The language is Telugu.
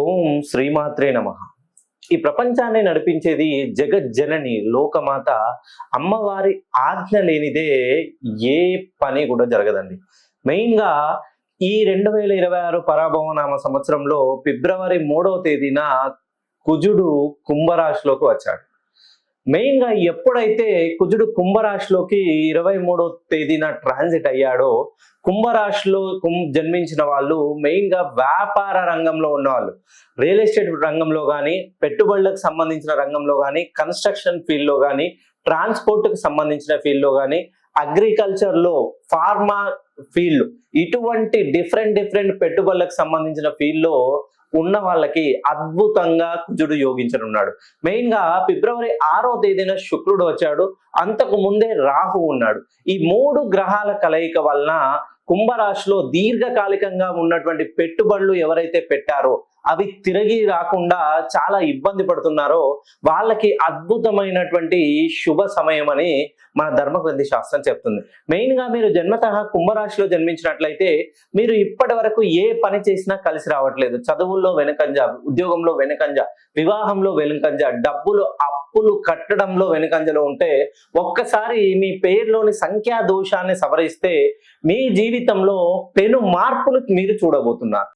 ఓం శ్రీమాత్రే నమః. ఈ ప్రపంచాన్ని నడిపించేది జగజ్జనని లోకమాత అమ్మవారి ఆజ్ఞ లేనిదే ఏ పని కూడా జరగదండి. మెయిన్‌గా ఈ 2026 పరాభవనామ సంవత్సరంలో ఫిబ్రవరి 3వ తేదీన కుజుడు కుంభరాశిలోకి వచ్చాడు. మెయిన్‌గా ఎప్పుడైతే కుజుడు కుంభరాశిలోకి 23వ తేదీన ట్రాన్సిట్ అయ్యాడో, కుంభరాశిలో జన్మించిన వాళ్ళు మెయిన్‌గా వ్యాపార రంగంలో ఉన్నవాళ్ళు, రియల్ ఎస్టేట్ రంగంలో గానీ, పెట్టుబడులకు సంబంధించిన రంగంలో గానీ, కన్‌స్ట్రక్షన్ ఫీల్డ్‌లో గానీ, ట్రాన్స్‌పోర్ట్‌కి సంబంధించిన ఫీల్డ్‌లో గానీ, అగ్రికల్చర్‌లో, ఫార్మా ఫీల్డ్, ఇటువంటి డిఫరెంట్ పెట్టుబడులకు సంబంధించిన ఫీల్డ్‌లో ఉన్న వాళ్ళకి అద్భుతంగా కుజుడు యోగించనున్నాడు. మెయిన్‌గా ఫిబ్రవరి 6వ తేదీన శుక్రుడు వచ్చాడు. అంతకు ముందే రాహు ఉన్నాడు. ఈ 3 గ్రహాల కలయిక వలన కుంభరాశిలో దీర్ఘకాలికంగా ఉన్నటువంటి పెట్టుబడులు ఎవరైతే పెట్టారో అవి తిరిగి రాకుండా చాలా ఇబ్బంది పడుతున్నారో వాళ్ళకి అద్భుతమైనటువంటి శుభ సమయం అని మన ధర్మగ్రంథి శాస్త్రం చెప్తుంది. మెయిన్‌గా మీరు జన్మతః కుంభరాశిలో జన్మించినట్లయితే మీరు ఇప్పటి వరకు ఏ పని చేసినా కలిసి రావట్లేదు. చదువుల్లో వెనుకంజ, ఉద్యోగంలో వెనుకంజ, వివాహంలో వెనుకంజ, అప్పులు కట్టడంలో వెనుకంజలో ఉంటే ఒక్కసారి మీ పేరులోని సంఖ్యా దోషాన్ని సవరిస్తే మీ జీవితంలో పెను మార్పులు మీరు చూడబోతున్నారు.